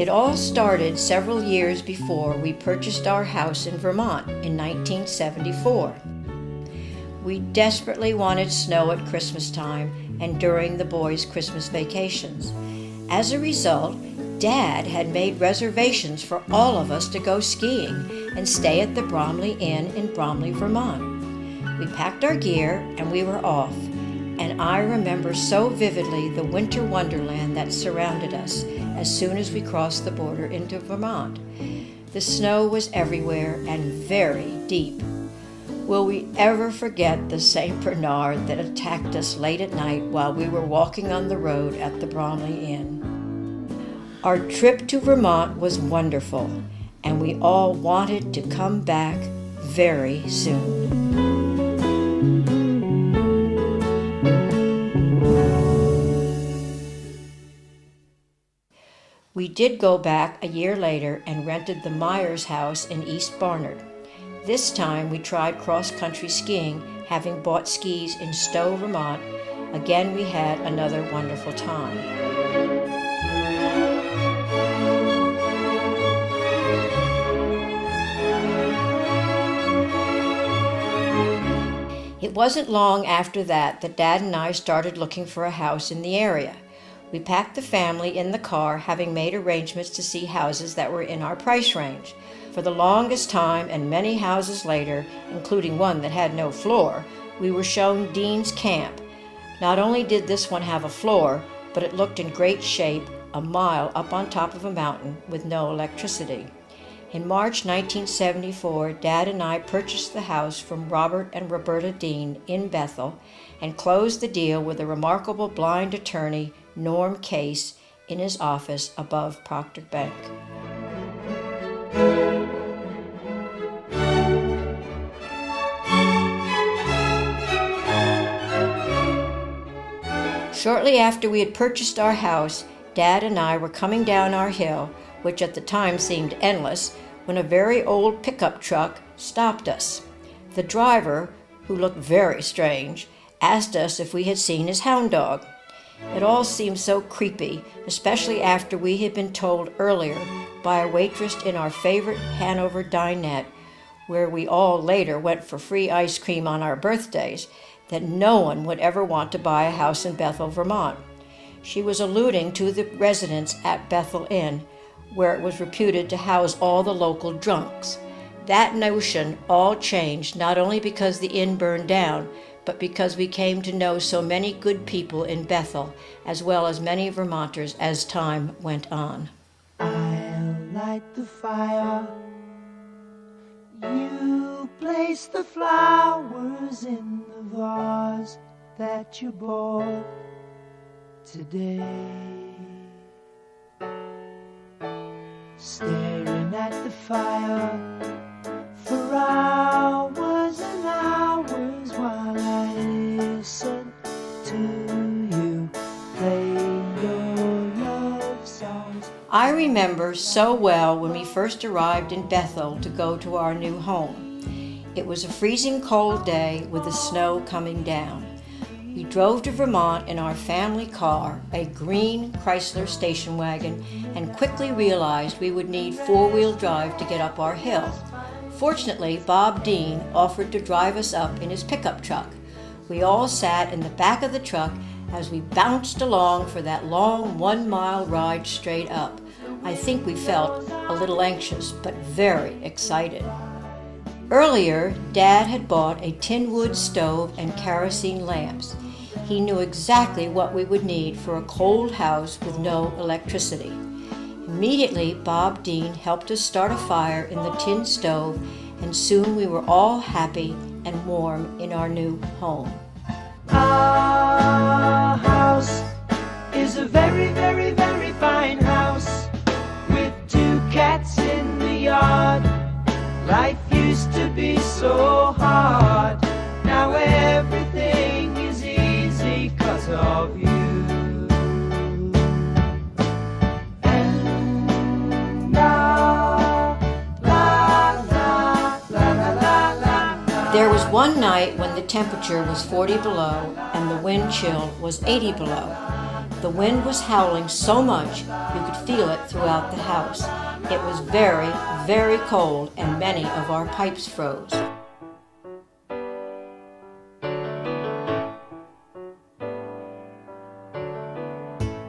It all started several years before we purchased our house in Vermont in 1974. We desperately wanted snow at Christmas time and during the boys' Christmas vacations. As a result, Dad had made reservations for all of us to go skiing and stay at the Bromley Inn in Bromley, Vermont. We packed our gear and we were off, and I remember so vividly the winter wonderland that surrounded us as soon as we crossed the border into Vermont. The snow was everywhere and very deep. Will we ever forget the St. Bernard that attacked us late at night while we were walking on the road at the Bromley Inn? Our trip to Vermont was wonderful, and we all wanted to come back very soon. We did go back a year later and rented the Myers house in East Barnard. This time we tried cross-country skiing, having bought skis in Stowe, Vermont. Again, we had another wonderful time. It wasn't long after that Dad and I started looking for a house in the area. We packed the family in the car, having made arrangements to see houses that were in our price range. For the longest time, and many houses later, including one that had no floor, we were shown Dean's Camp. Not only did this one have a floor, but it looked in great shape, a mile up on top of a mountain with no electricity. In March 1974, Dad and I purchased the house from Robert and Roberta Dean in Bethel and closed the deal with a remarkable blind attorney, Norm Case, in his office above Proctor Bank. Shortly after we had purchased our house, Dad and I were coming down our hill, which at the time seemed endless, when a very old pickup truck stopped us. The driver, who looked very strange, asked us if we had seen his hound dog. It all seemed so creepy, especially after we had been told earlier by a waitress in our favorite Hanover dinette, where we all later went for free ice cream on our birthdays, that no one would ever want to buy a house in Bethel, Vermont. She was alluding to the residents at Bethel Inn, where it was reputed to house all the local drunks. That notion all changed not only because the inn burned down, but because we came to know so many good people in Bethel, as well as many Vermonters as time went on. I'll light the fire. You place the flowers in the vase that you bought today. Staring at the fire for hours and hours while I listen to you play your love songs. I remember so well when we first arrived in Bethel to go to our new home. It was a freezing cold day with the snow coming down. We drove to Vermont in our family car, a green Chrysler station wagon, and quickly realized we would need four-wheel drive to get up our hill. Fortunately, Bob Dean offered to drive us up in his pickup truck. We all sat in the back of the truck as we bounced along for that long 1-mile ride straight up. I think we felt a little anxious, but very excited. Earlier, Dad had bought a tin wood stove and kerosene lamps. He knew exactly what we would need for a cold house with no electricity. Immediately, Bob Dean helped us start a fire in the tin stove, and soon we were all happy and warm in our new home. Our house is a very, very, very fine house with 2 cats in the yard. Life used to be so hard. Now everything is easy 'cause of you. And la, la, la, la, la, la, la. There was one night when the temperature was 40 below and the wind chill was 80 below. The wind was howling so much you could feel it throughout the house. It was very, very cold, and many of our pipes froze.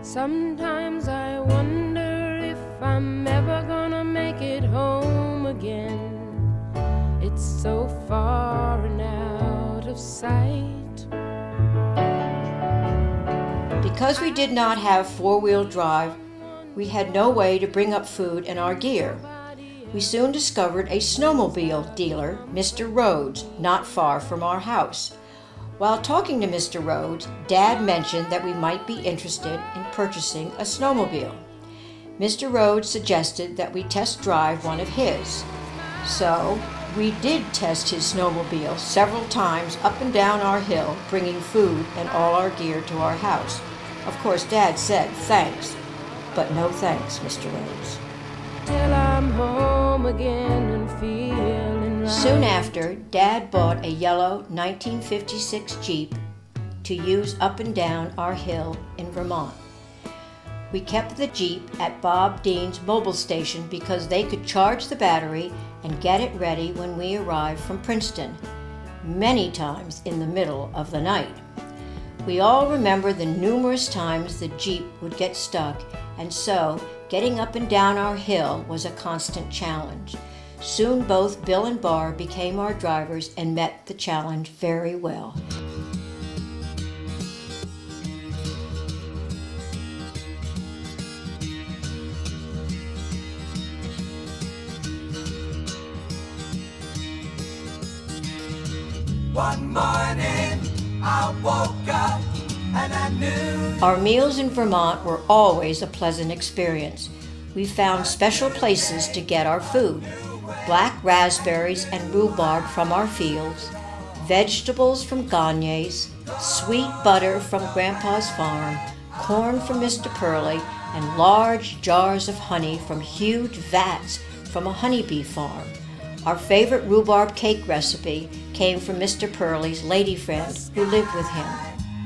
Sometimes I wonder if I'm ever gonna make it home again. It's so far and out of sight. Because we did not have four-wheel drive, we had no way to bring up food and our gear. We soon discovered a snowmobile dealer, Mr. Rhodes, not far from our house. While talking to Mr. Rhodes, Dad mentioned that we might be interested in purchasing a snowmobile. Mr. Rhodes suggested that we test drive one of his. So we did test his snowmobile several times up and down our hill, bringing food and all our gear to our house. Of course, Dad said thanks, but no thanks, Mr. Rhodes. Till I'm home again and feeling right. Soon after, Dad bought a yellow 1956 Jeep to use up and down our hill in Vermont. We kept the Jeep at Bob Dean's mobile station because they could charge the battery and get it ready when we arrived from Princeton, many times in the middle of the night. We all remember the numerous times the Jeep would get stuck, and so getting up and down our hill was a constant challenge. Soon both Bill and Barr became our drivers and met the challenge very well. One morning I woke up and I knew. Our meals in Vermont were always a pleasant experience. We found special places to get our food: black raspberries and rhubarb from our fields, vegetables from Gagne's, sweet butter from Grandpa's farm, corn from Mr. Purley, and large jars of honey from huge vats from a honeybee farm. Our favorite rhubarb cake recipe came from Mr. Purley's lady friend who lived with him.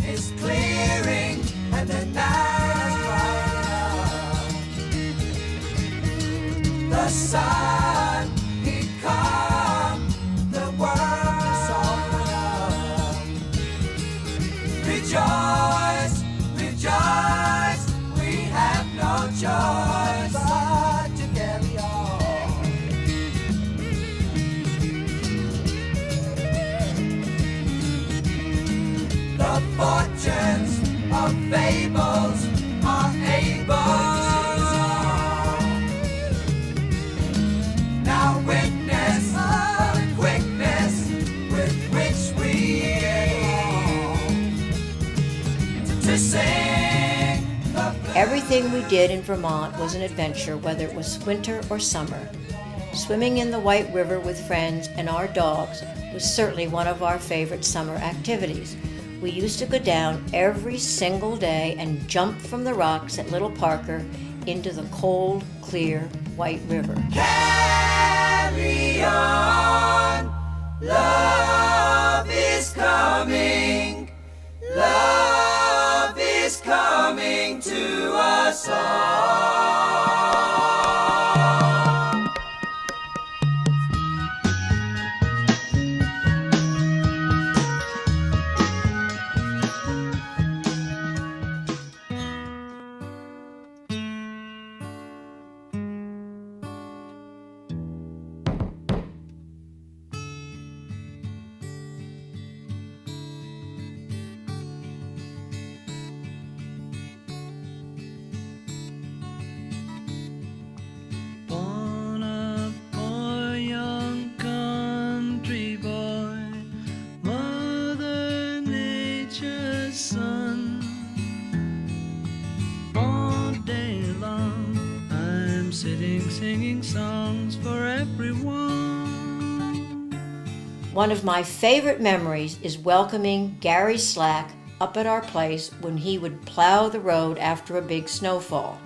It's clearing and the night is bright. The sun, he come, the world soften up. Rejoice, rejoice, we have no choice but to carry on. The fortunes of fables are able. Now witness the quickness with which we to sing. Everything we did in Vermont was an adventure, whether it was winter or summer. Swimming in the White River with friends and our dogs was certainly one of our favorite summer activities. We used to go down every single day and jump from the rocks at Little Parker into the cold, clear White River. Carry on, love is coming, love is coming to us all. Singing songs for everyone. One of my favorite memories is welcoming Gary Slack up at our place when he would plow the road after a big snowfall.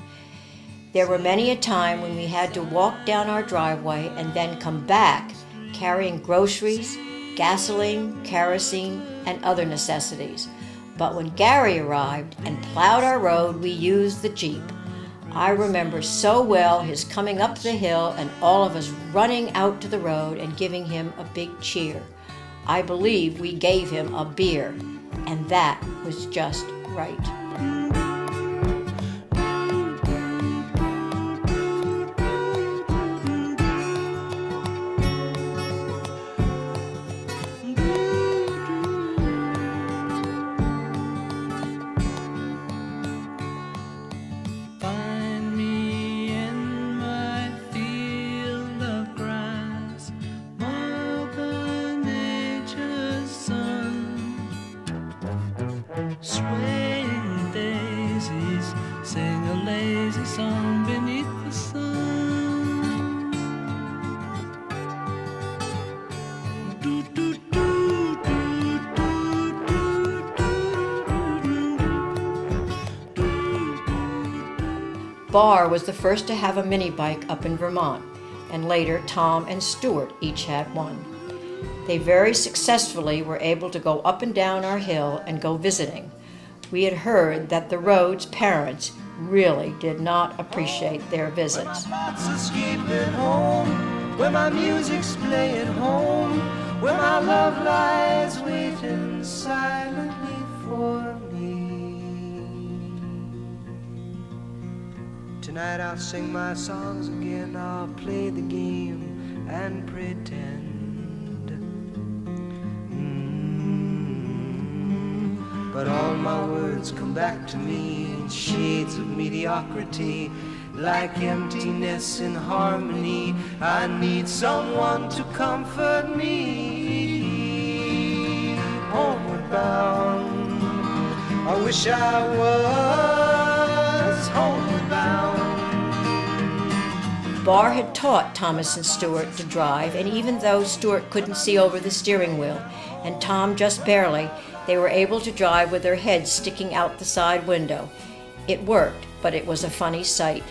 There were many a time when we had to walk down our driveway and then come back carrying groceries, gasoline, kerosene, and other necessities. But when Gary arrived and plowed our road, we used the Jeep. I remember so well his coming up the hill and all of us running out to the road and giving him a big cheer. I believe we gave him a beer, and that was just right. Swaying daisies sing a lazy song beneath the sun. Do, do, do, do, do, do. Barr was the first to have a mini bike up in Vermont, and later Tom and Stuart each had one. They very successfully were able to go up and down our hill and go visiting. We had heard that the road's parents really did not appreciate their visits. Where my thoughts escaping home, where my music's playing home, where my love lies waiting silently for me. Tonight I'll sing my songs again, I'll play the game and pretend. But all my words come back to me in shades of mediocrity, like emptiness in harmony. I need someone to comfort me. Homeward bound, I wish I was homeward bound. Barr had taught Thomas and Stuart to drive, and even though Stuart couldn't see over the steering wheel, and Tom just barely, they were able to drive with their heads sticking out the side window. It worked, but it was a funny sight.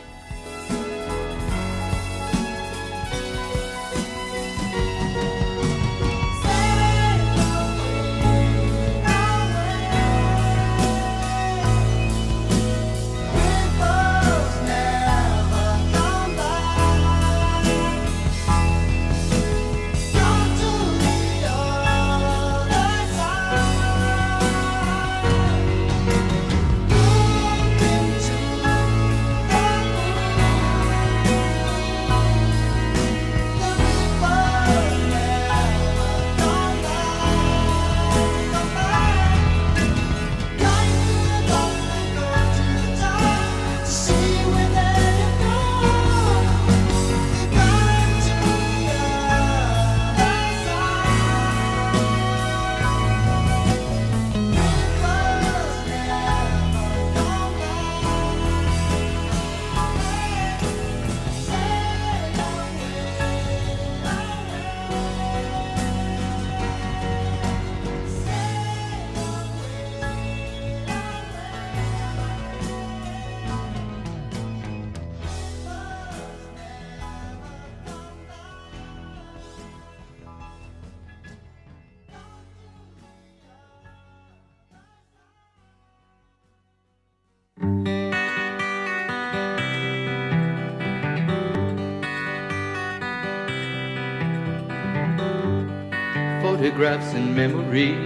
Photographs and memories,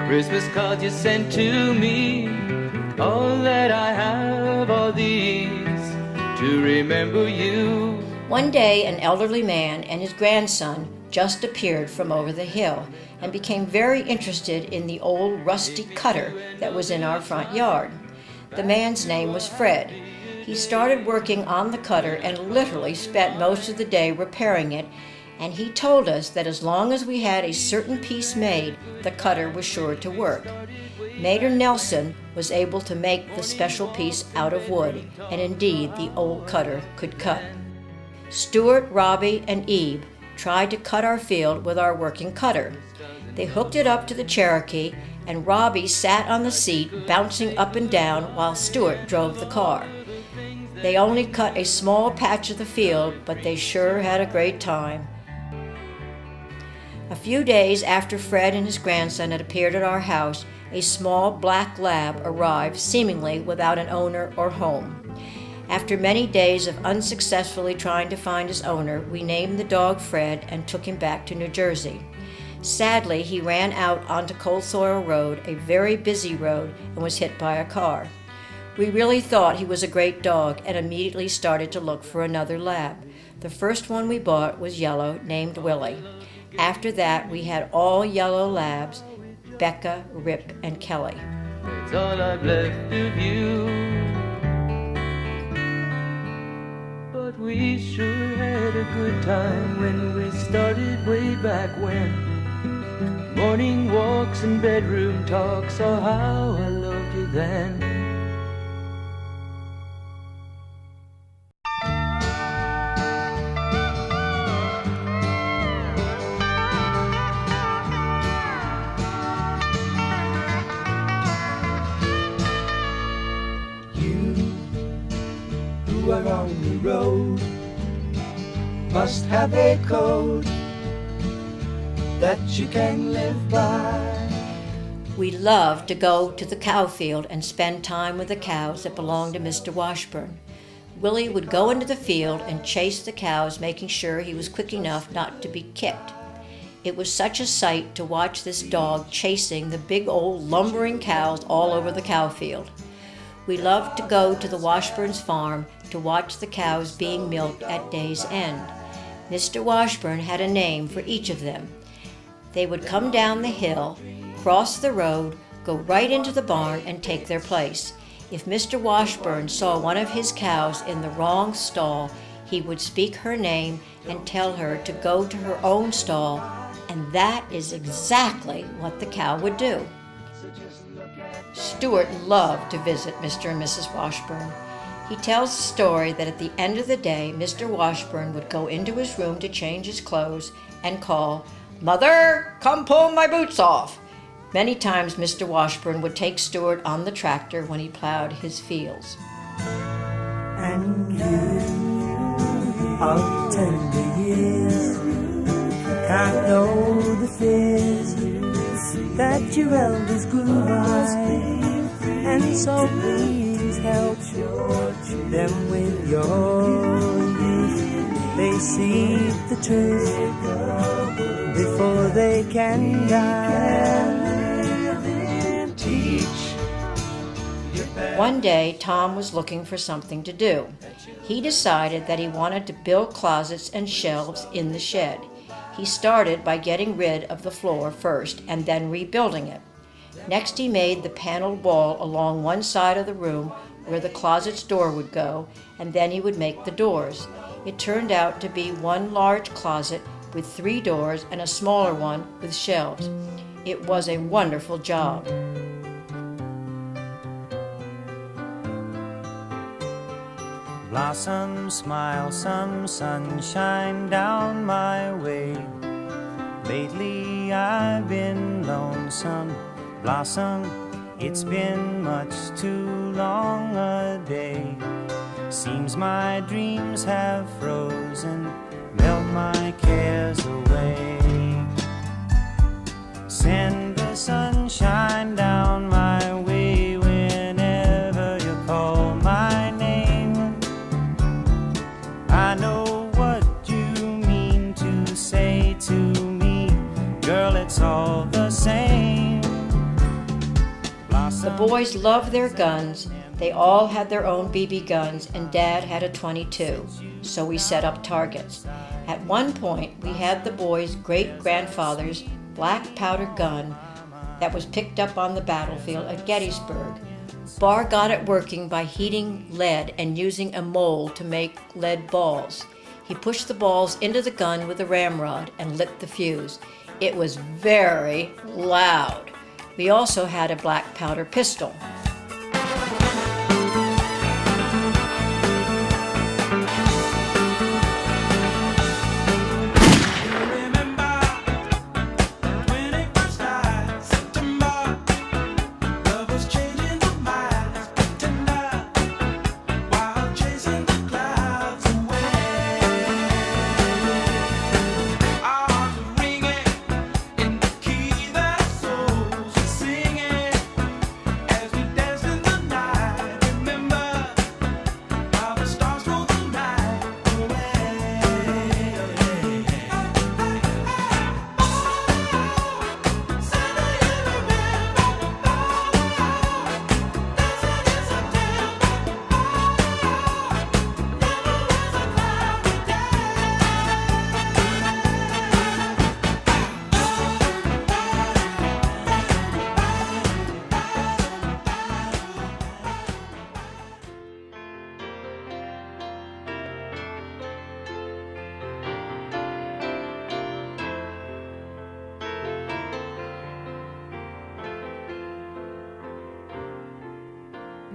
Christmas cards you sent to me. All that I have are these to remember you. One day, an elderly man and his grandson just appeared from over the hill and became very interested in the old rusty cutter that was in our front yard. The man's name was Fred. He started working on the cutter and literally spent most of the day repairing it, and he told us that as long as we had a certain piece made, the cutter was sure to work. Mater Nelson was able to make the special piece out of wood, and indeed the old cutter could cut. Stuart, Robbie, and Ebe tried to cut our field with our working cutter. They hooked it up to the Cherokee, and Robbie sat on the seat, bouncing up and down while Stuart drove the car. They only cut a small patch of the field, but they sure had a great time. A few days after Fred and his grandson had appeared at our house, a small black lab arrived seemingly without an owner or home. After many days of unsuccessfully trying to find his owner, we named the dog Fred and took him back to New Jersey. Sadly, he ran out onto Cold Soil Road, a very busy road, and was hit by a car. We really thought he was a great dog and immediately started to look for another lab. The first one we bought was yellow, named Willie. After that, we had all yellow labs, Becca, Rip, and Kelly. That's all I've left of you. But we sure had a good time when we started way back when. Morning walks and bedroom talks, oh how I loved you then. Who are on the road must have a code that you can live by. We loved to go to the cow field and spend time with the cows that belonged to Mr. Washburn. Willie would go into the field and chase the cows, making sure he was quick enough not to be kicked. It was such a sight to watch this dog chasing the big old lumbering cows all over the cow field. We loved to go to the Washburns' farm to watch the cows being milked at day's end. Mr. Washburn had a name for each of them. They would come down the hill, cross the road, go right into the barn, and take their place. If Mr. Washburn saw one of his cows in the wrong stall, he would speak her name and tell her to go to her own stall, and that is exactly what the cow would do. Stuart loved to visit Mr. and Mrs. Washburn. He tells the story that at the end of the day, Mr. Washburn would go into his room to change his clothes and call, "Mother, come pull my boots off." Many times Mr. Washburn would take Stuart on the tractor when he plowed his fields. And you of tender years can't know the fears that your elders grew by, and so please help them with your youth. They see the truth before they can die. One day, Tom was looking for something to do. He decided that he wanted to build closets and shelves in the shed. He started by getting rid of the floor first and then rebuilding it. Next, he made the paneled wall along one side of the room where the closet's door would go, and then he would make the doors. It turned out to be one large closet with 3 doors and a smaller one with shelves. It was a wonderful job. Blossom, smile, some sunshine down my way. Lately I've been lonesome. Blossom, it's been much too long a day. Seems my dreams have frozen, melt my cares away. Send the sunshine down my way whenever you call my name. I know what you mean to say to me, girl, it's all the same. The boys loved their guns. They all had their own BB guns, and Dad had a .22, so we set up targets. At one point, we had the boys' great-grandfather's black powder gun that was picked up on the battlefield at Gettysburg. Barr got it working by heating lead and using a mold to make lead balls. He pushed the balls into the gun with a ramrod and lit the fuse. It was very loud. We also had a black powder pistol.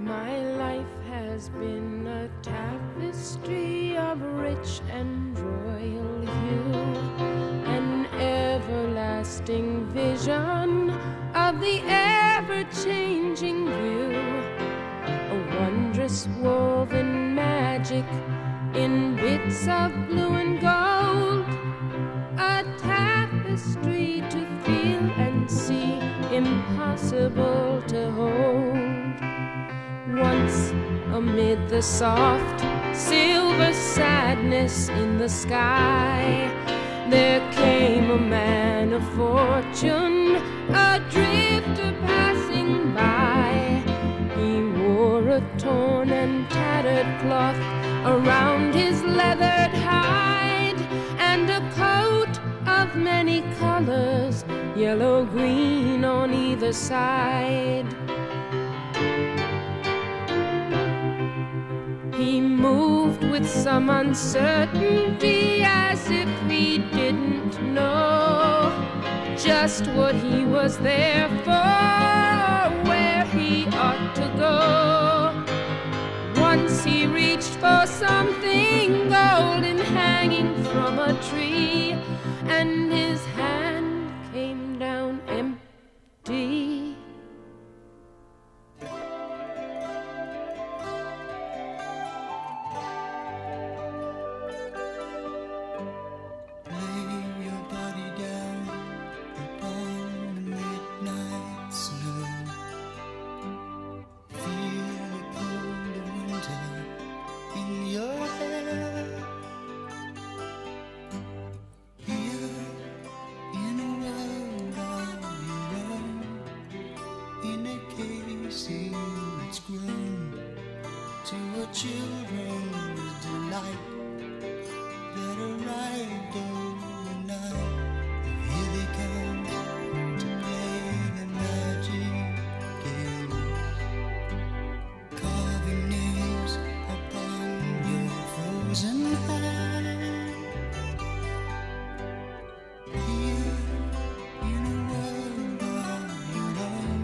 My life has been a tapestry of rich and royal hue, an everlasting vision of the ever-changing view, a wondrous woven magic in bits of blue and gold, a tapestry to feel and see, impossible to hold. Once amid the soft silver sadness in the sky, there came a man of fortune, a drifter passing by. He wore a torn and tattered cloth around his leathered hide, and a coat of many colors, yellow, green on either side. He moved with some uncertainty, as if he didn't know just what he was there for, or where he ought to go. Once he reached for something golden hanging from a tree, and his hand came down empty. Children's delight that arrived overnight. Here they come to play the magic game, carving names upon your frozen hand. Here in a world of your own,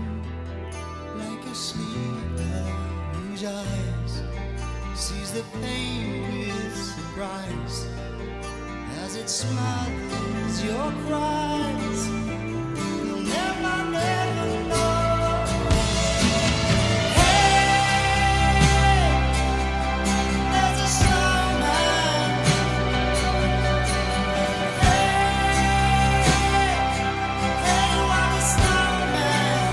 like a sleeper whose eyes sees the pain with surprise as it smothers your cries. You'll never, never know. Hey, there's a snowman. Hey, what a snowman.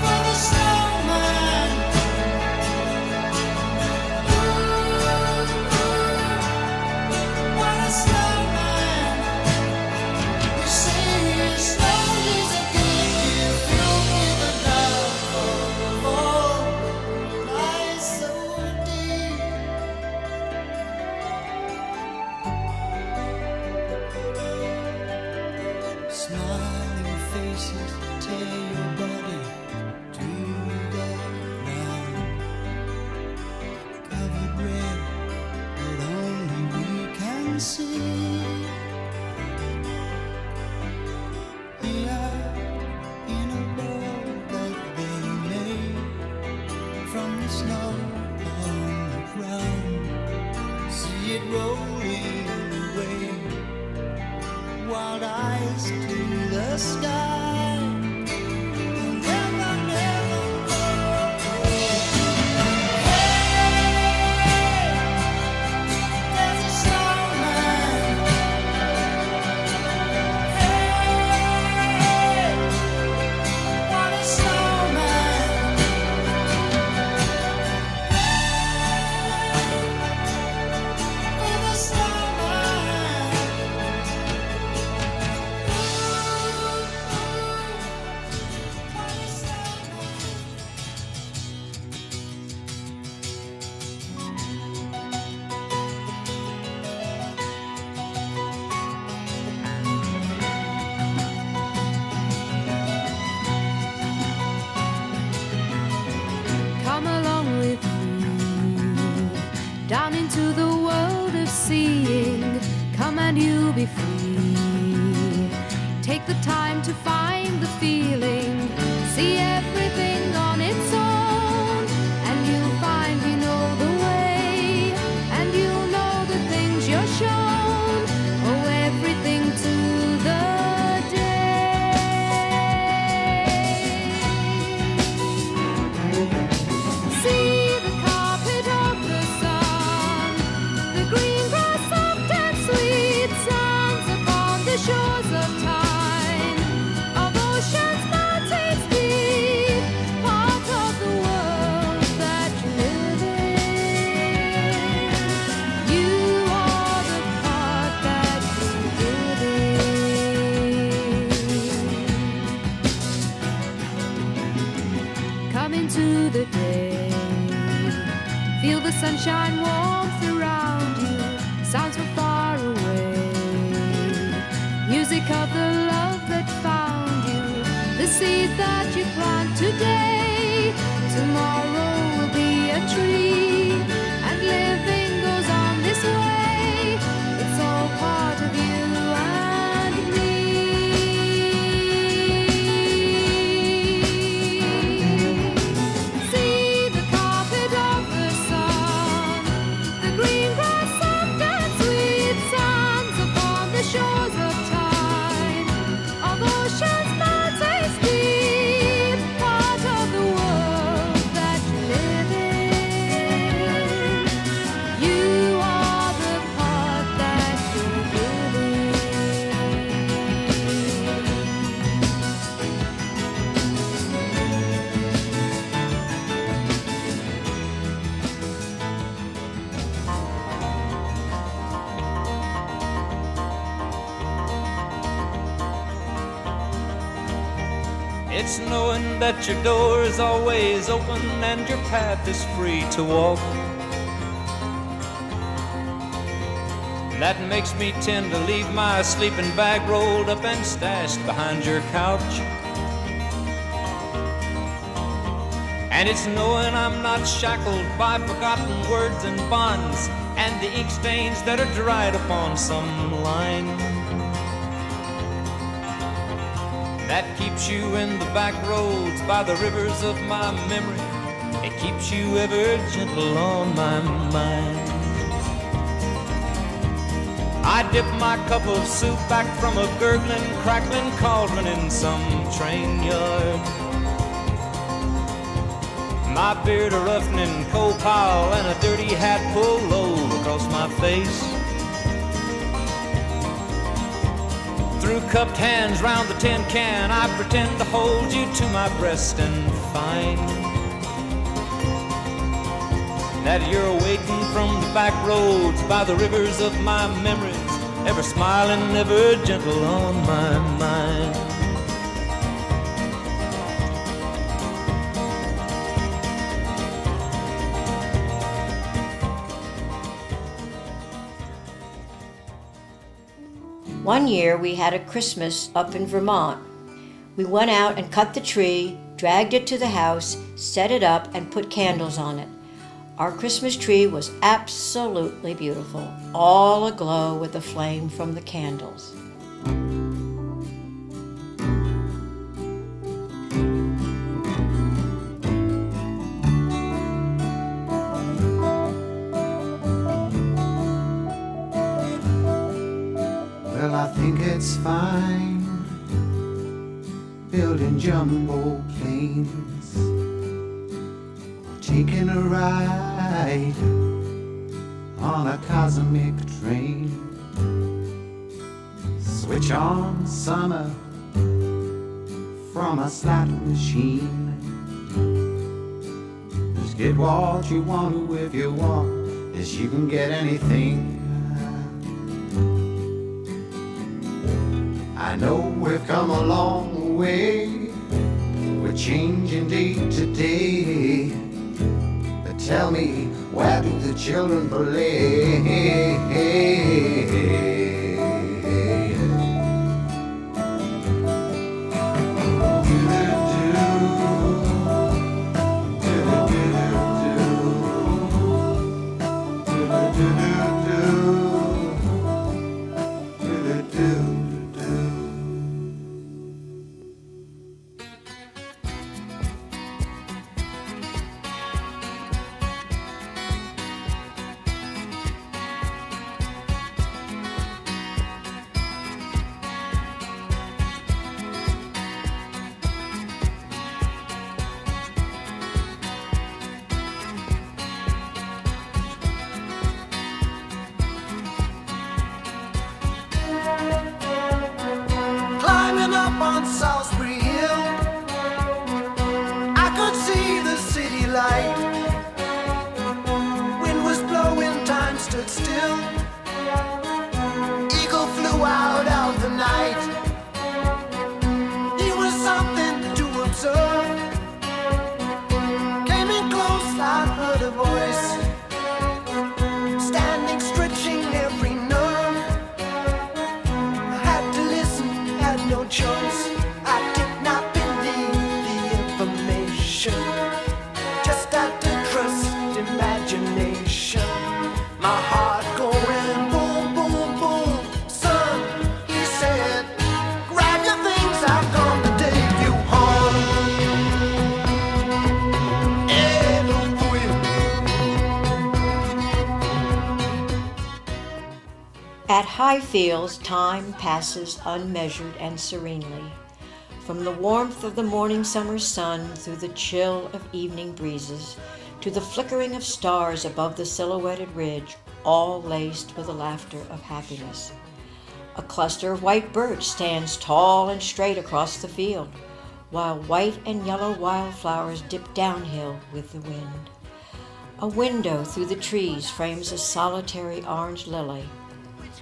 For the snowman. What a snowman. You say snow is a good gift filled with a love for all lies so deep. Smiling faces tear your body to the ground, covered red, but only we can see. Here in a world that they made from the snow on the ground, see it rolling away, wild eyes to the sky. You'll never, never know. Hey, there's a snowman. Hey, what a snowman. For the snowman. Come along with me down into the world of seeing. Come and you'll be free. Take the time to find feeling. See everything on its own, and you'll find you know the way, and you'll know the things you're shown. Oh, everything to the see the carpet of the sun, the green grass soft and sweet, sounds upon the shores of time, of oceans, mountains deep, part of the world that you live in. You are the part that you live in. Come into the day. Feel the sunshine warmth around you, sounds from far away. Music of the love that found you, the seed that you plant today. Tomorrow will be a tree, and living goes on this way. It's all part of you and me. See the carpet of the sun, the green grass soft and sweet, sands upon the shores of time, of oceans, mountains deep, part of the world that you live in. You are the part that you live in. It's knowing that your door is always open and your path is free to walk. That makes me tend to leave my sleeping bag rolled up and stashed behind your couch. And it's knowing I'm not shackled by forgotten words and bonds and the ink stains that are dried upon some line. That keeps you in the back roads by the rivers of my memory. It keeps you ever gentle on my mind. I dip my cup of soup back from a gurgling, crackling cauldron in some train yard. My beard a roughening coal pile and a dirty hat pulled low across my face. Through cupped hands round the tin can, I pretend to hold you to my breast and find that you're waiting from the back roads by the rivers of my memories, ever smiling, ever gentle on my mind. One year we had a Christmas up in Vermont. We went out and cut the tree, dragged it to the house, set it up, and put candles on it. Our Christmas tree was absolutely beautiful, all aglow with the flame from the candles. Well, I think it's fine building jumbo planes, taking a ride on a cosmic train. Switch on summer from a slot machine. Just get what you want to if you want, as you can get anything. I know we've come a long way, we're changing day to day. But tell me, where do the children play? on Salisbury Hill. I could see the city light. Wind was blowing, time stood still. Eagle flew out of the night. He was something to observe. Came in close, I heard a voice, standing, stretching every nerve. I had to listen, had no choice. I did not believe the information, just had to trust imagination. My heart going boom, boom, boom. Son, he said, grab your things, I've come to take you home. At Highfields, time passes unmeasured and serenely. From the warmth of the morning summer sun through the chill of evening breezes to the flickering of stars above the silhouetted ridge, all laced with the laughter of happiness. A cluster of white birch stands tall and straight across the field, while white and yellow wildflowers dip downhill with the wind. A window through the trees frames a solitary orange lily.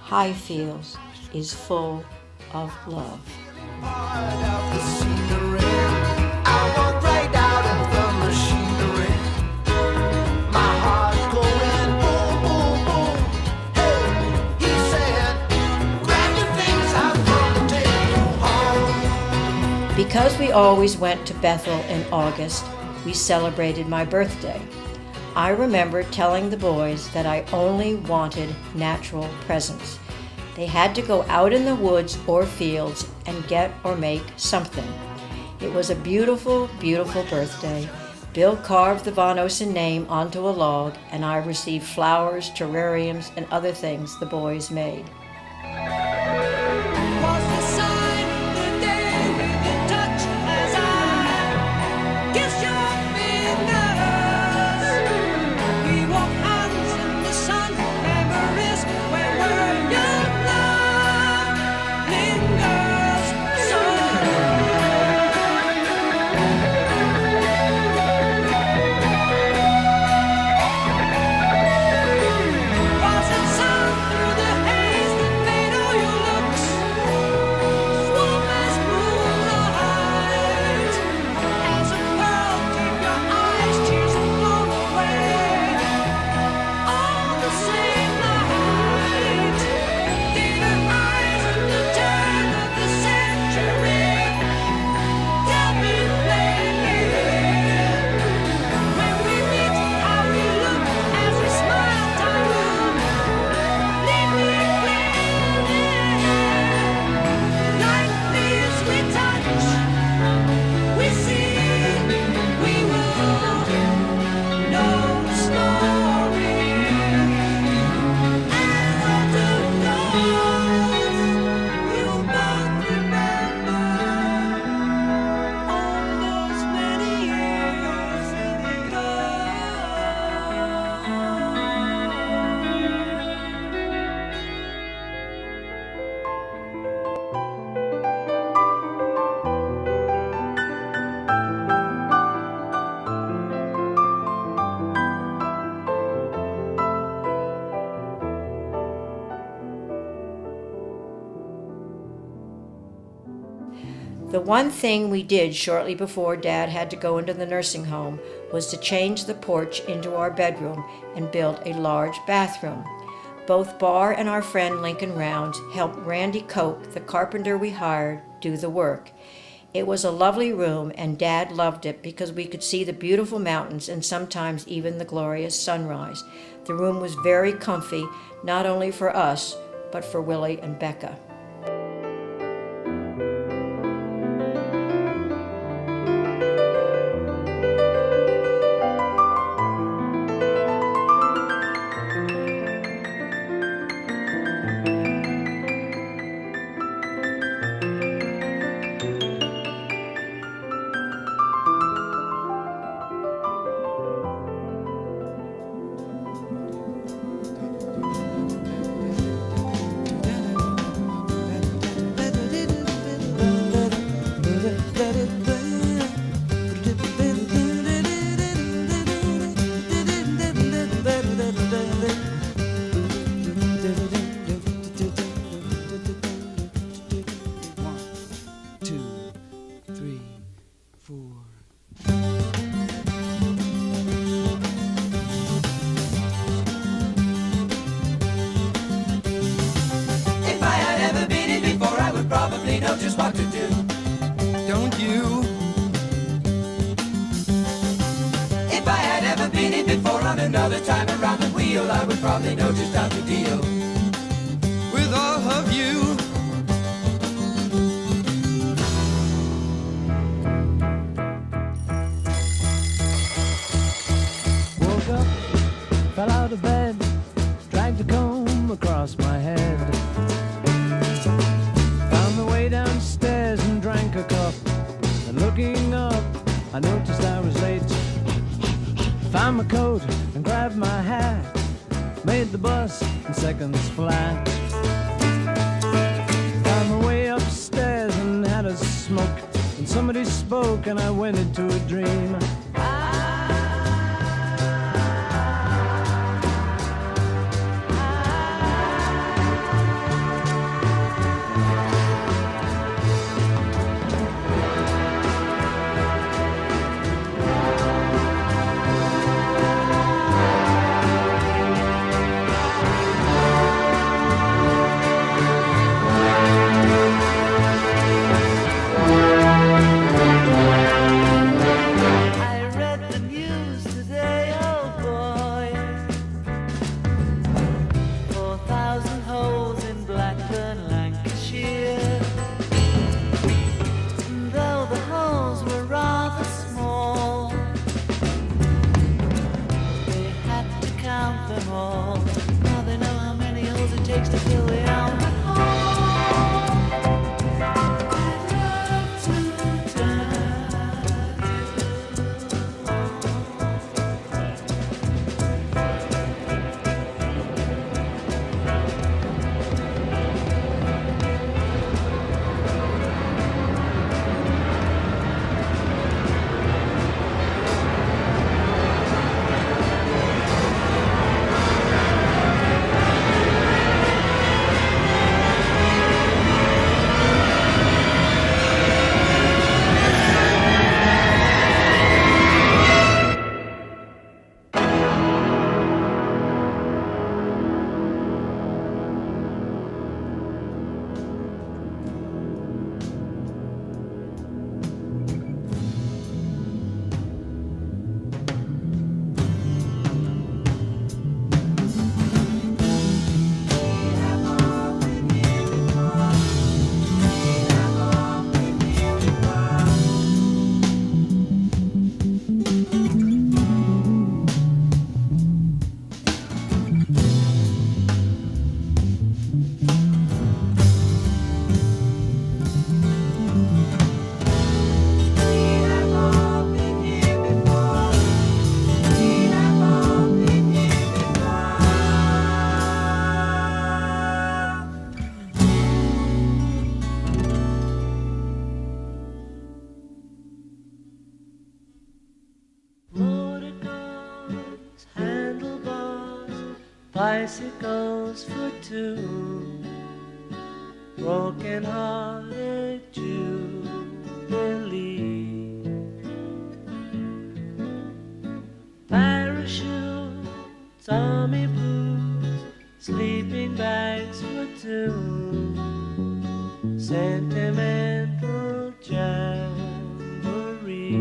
Highfields is full of love. Part of the scenery, I walked right out of the machinery. My heart going boom, boom, boom. Hey, he said, grab your things, I've come to take you home. Because we always went to Bethel in August, we celebrated my birthday. I remember telling the boys that I only wanted natural presents. They had to go out in the woods or fields and get or make something. It was a beautiful, beautiful birthday. Bill carved the Von Osen name onto a log, and I received flowers, terrariums, and other things the boys made. Was the sign the day we could touch as I kissed your fingers? We walk hands in the sun, memories where we're young, love lingers. Was it sound through the haze that made all your looks warm as moonlight? As a pearl came your eyes, tears have flown away. All the same night, dear eyes at the turn of the century. Tell me plainly, when we meet, how we look as we smile down. Lead me clearly, like these we touch, we see, we will know the story. And autumn knows, we'll both remember all those many years ago. The one thing we did shortly before Dad had to go into the nursing home was to change the porch into our bedroom and build a large bathroom. Both Barr and our friend Lincoln Rounds helped Randy Cope, the carpenter we hired, do the work. It was a lovely room, and Dad loved it because we could see the beautiful mountains and sometimes even the glorious sunrise. The room was very comfy, not only for us, but for Willie and Becca. really know just what to do. Don't you? If I had ever been it before on another time around the wheel, I would probably know just how to deal with all of you. Woke up, fell out of bed, dragged a comb across my head. Found the way downstairs and drank a cup. And looking up, I noticed I was late. Found my coat and grabbed my hat. Made the bus in seconds flat. Found my way upstairs and had a smoke. And somebody spoke and I went into a dream. Bicycles for two, broken-hearted Jubilee. Parachutes, army boots, sleeping bags for two, sentimental jamboree.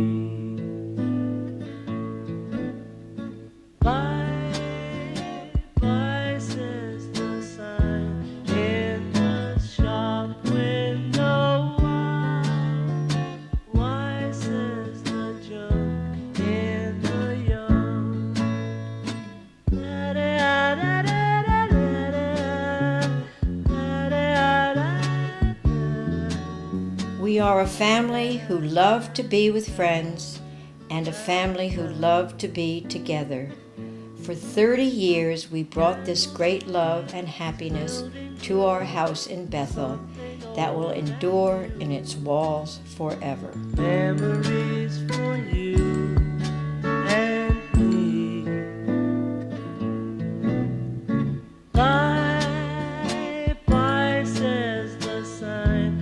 We are a family who love to be with friends and a family who love to be together. For 30 years we brought this great love and happiness to our house in Bethel that will endure in its walls forever. Memories for you and me. Bye, bye, says the sign.